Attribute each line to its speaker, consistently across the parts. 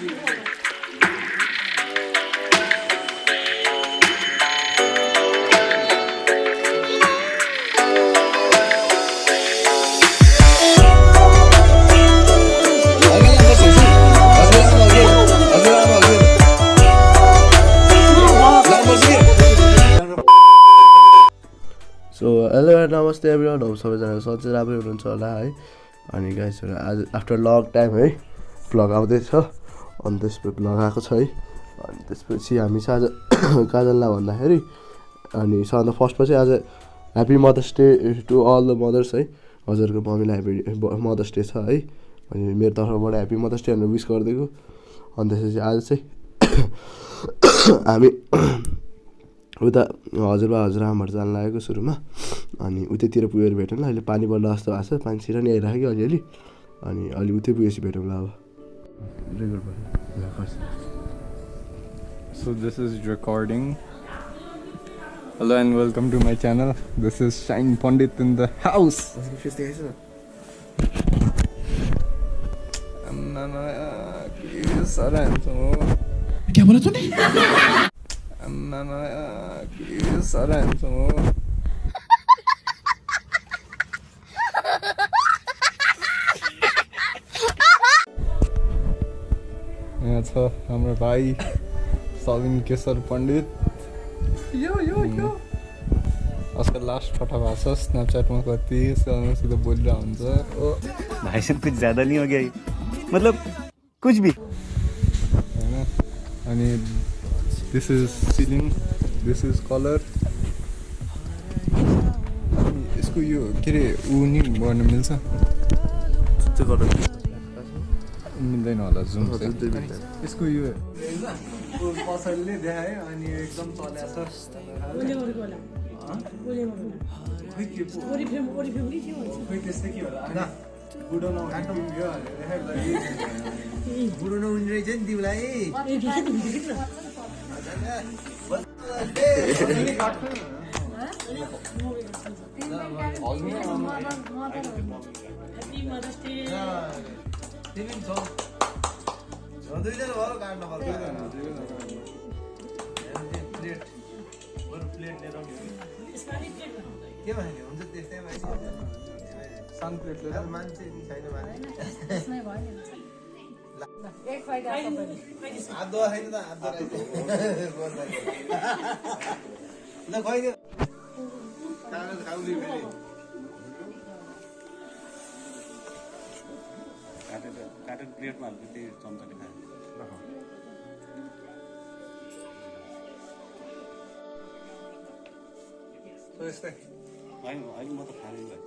Speaker 1: Hello नमस्ते everyone, hope सबैजना सधैँ राम्रै हुनुहुन्छ होला है। अनि गाइसहरू आज आफ्टर लङ टाइम है भ्लग आउँदैछ। अनि त्यसपछि भ्लग आएको छ है। अनि त्यसपछि हामी चाहिँ आज काजललाई भन्दाखेरि अनि सबभन्दा फर्स्टमा चाहिँ आज happy mother's day to all the mothers है। हजुरको मम्मीलाई ह्याप्पी मदर्स डे छ है। अनि मेरो तर्फबाट ह्याप्पी मदर्स डे भनेर विस गरिदिएको। अनि त्यसपछि आज चाहिँ हामी उता हजुरबा हजुरआमाहरू जानु लागेको सुरुमा। अनि उतैतिर पुगेर भेटौँला। अहिले पानी पर्ला जस्तो भएको छ, पानी छिटो नि आइराख्यो अलिअलि। अनि अलि उतै पुगेपछि भेटौँला अब।
Speaker 2: So this is recording. Hello and welcome to my channel. This is Shine Pandit in the house.
Speaker 3: क्या बोला तूने?
Speaker 2: यहाँ छ हाम्रो भाइ साबिन केशर पण्डित। आजकल लास्ट फटा भएको छ स्न्यापच्याटमा कति सिधै बोलिरहेको हुन्छ।
Speaker 3: भाई साहब कुछ ज्यादा नहीं हो गया ये? मतलब कुछ भी
Speaker 2: होइन। अनि this is ceiling, this is colour. अनि यसको यो के अरे ऊ नि गर्न मिल्छ? मिल्दैन होला जुम चाहिँ। यसको यो पसलले देखायो अनि एकदम चलेको छ। त्यस्तै के होला बुढो नहुने रहेछ नि तिमीलाई।
Speaker 3: काटेर प्लेटमा हाल्नु त्यही चम्चाले खायो। होइन अहिले म त खाने भयो।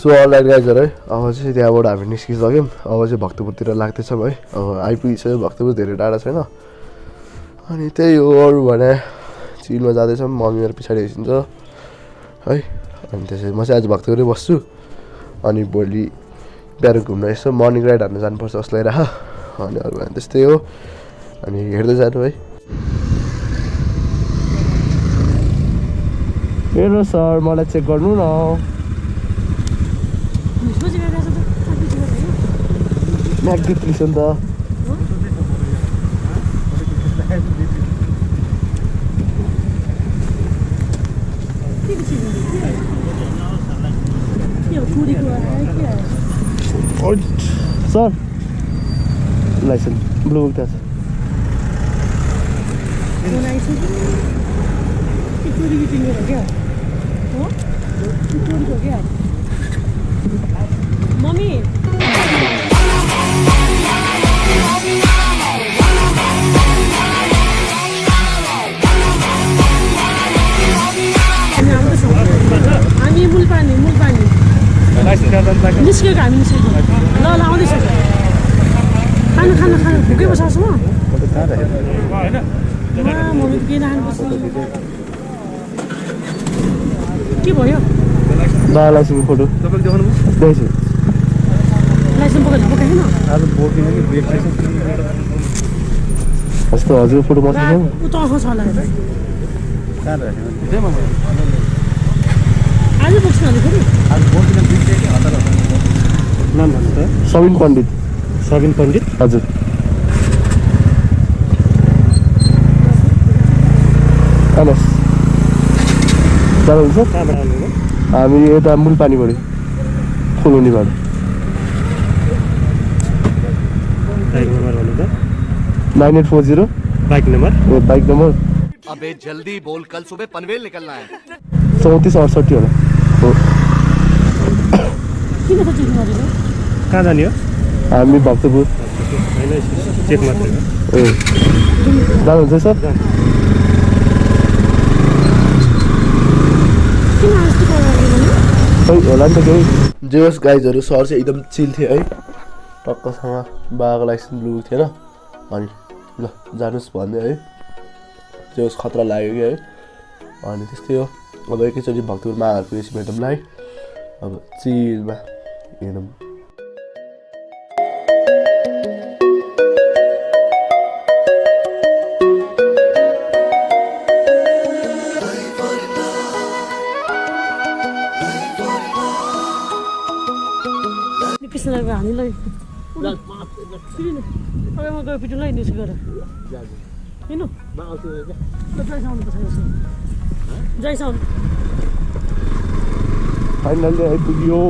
Speaker 1: सो अलराइट गाइजहरू है, अब चाहिँ त्यहाँबाट हामी निस्किसक्यौँ। अब चाहिँ भक्तपुरतिर लाग्दैछौँ है। अब आइपुगिसक्यो भक्तपुर, धेरै टाढा छैन। अनि त्यही हो, अरू भने चिलमा जाँदैछौँ। मम्मी मेरो पछाडि हिँड्छ है। अनि त्यसरी म चाहिँ आज भक्तपुरै बस्छु। अनि भोलि बिहान घुम्न यसो मर्निङ राइड हान्नु जानुपर्छ जस्तो लागिरहेको। अनि अरू भने त्यस्तै हो। अनि हेर्दै जानु है। हेर्नु सर, मलाई चेक गर्नु न। म्याग्दी प्लिस नि त। सर लाइसेन्स ब्लू क्या छ?
Speaker 4: मम्मी हामी मुलपानी निस्केको हामी निस्केको ल आउँदैछ। खाना भुकै बसाल्छु म
Speaker 2: कहाँ राखेको
Speaker 4: मम्मी के राख्नुपर्छ के भयो
Speaker 1: लाइसेन्स फोटो
Speaker 2: तपाईँले देखाउनु
Speaker 1: देखेछु
Speaker 4: लाइसेन्स बोकेको छैन
Speaker 2: आज बोकिन कि ब्रेक लाइसेन्स
Speaker 1: यस्तो हजुर फोटो मसँग
Speaker 4: ऊ त आँखा छ होला हेर
Speaker 2: कहाँ राखेको
Speaker 4: आज बोक्छु भने फेरि
Speaker 2: आज बोकिन बिर्सेँ कि हतार
Speaker 3: नाम भन्नु त
Speaker 1: सबिन पण्डित
Speaker 3: सबिन पण्डित
Speaker 1: हजुर आउनुहोस् जानुहुन्छ
Speaker 3: कहाँबाट आउनुभयो
Speaker 1: हामी यता मूलपानीबाट कोलोनीबाट
Speaker 3: बाइक नम्बर भन्नु त
Speaker 1: 9840
Speaker 3: बाइक नम्बर
Speaker 1: बाइक नम्बर
Speaker 5: अबे जल्दी बोल कल सुबह पनवेल निकलना है
Speaker 1: 3468 होला हो
Speaker 4: किन त चेक गरेको
Speaker 3: कहाँ जाने हो
Speaker 1: हामी भक्तपुर
Speaker 3: होइन चेक मात्रै हो
Speaker 1: ए जानुहुन्छ सर
Speaker 4: किन अस्ति गरेको
Speaker 1: खै होला नि त केही जे होस् गाइजहरू सर चाहिँ एकदम चिल थियो है टक्कसँग बाबाको लाइसेन्स ब्लु थिएन अनि ल जानुहोस् भन्दै है जे होस् खतरा लाग्यो कि है अनि त्यस्तै हो अब एकैचोटि भक्तपुरमा आएर पुगेपछि म्याडमलाई अब चिलमा हेरौँ
Speaker 4: कृष्णलाई हामीलाई अब म गयो पिटुलाई निस गरेर हिँड्नु जाइसाउनु पर्छ जाइसाउनु
Speaker 1: फाइनल्ली आइपुग्यो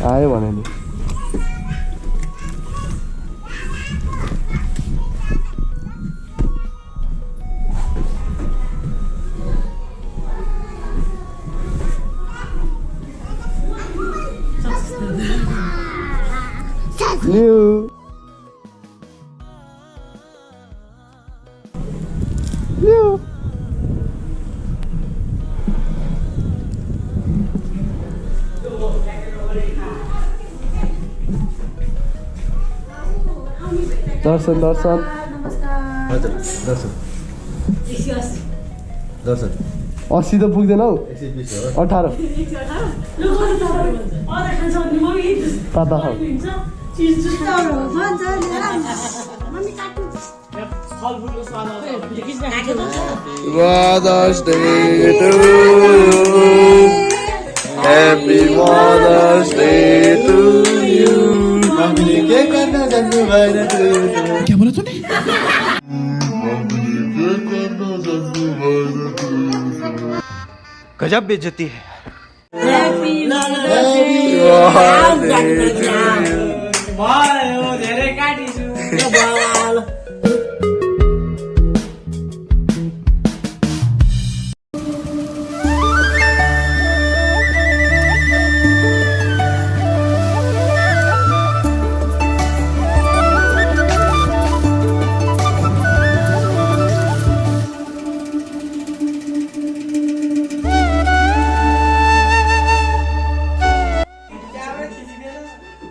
Speaker 1: आयो भने नि New. New. दर्शन दर्शन
Speaker 2: हजुर दर्शन दर्शन
Speaker 1: 80 त पुग्दैन हौ 18 ताता खाऊ Mother's Day to you. Happy Mother's Day to you.
Speaker 5: क्या बोला तूने? गजब बेइज्जती है।
Speaker 1: Happy Mother's Day to you.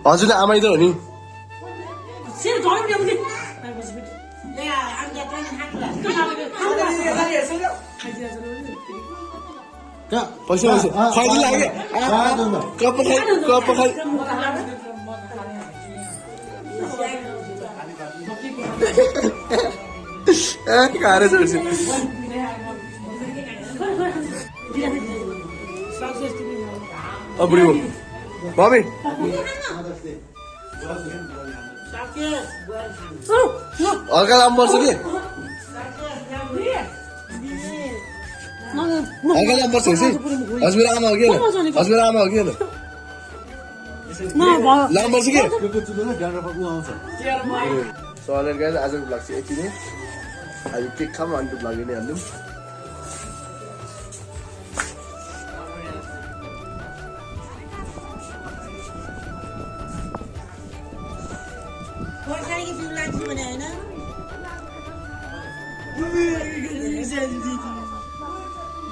Speaker 1: हजुर आमाइ त हो नि पैसा खैली लाग्यो कप खाइ खाएर छोड्छु बुढी हो मम्मी हल्का दाम पर्छ कि हल्का दाम पर्छ कि हजुर आमा हो कि हजुर आमा हो कि लाम पर्छ कि सर गाइस आजको ब्लग चाहिँ यति नै अहिले केक खाऊँ अनि ब्लग नै हाल्दिउँ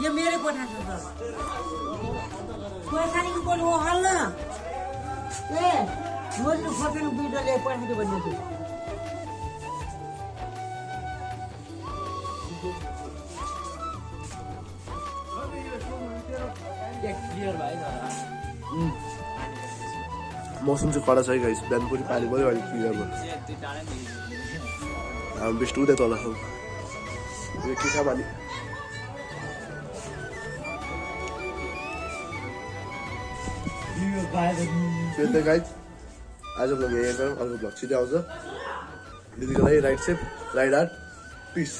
Speaker 6: ये मेरे कोठा छ त कोठाको कोठ हो हल्ला ए मोटो फोटो भिडियोले पठाइदियो भन्नु थियो
Speaker 1: मौसम चाहिँ कडा छ है गाइस बिहान पनि पानी पऱ्यो अहिले क्लियरमा हामी बिस्ट उतै तल छौँ यो के छ भने त्यही गाइस आज ब्लग यहीँ गरौँ अर्को ब्लग छिटै आउँछ दिदीको लागि राइट सेप राइट आर्ट पिस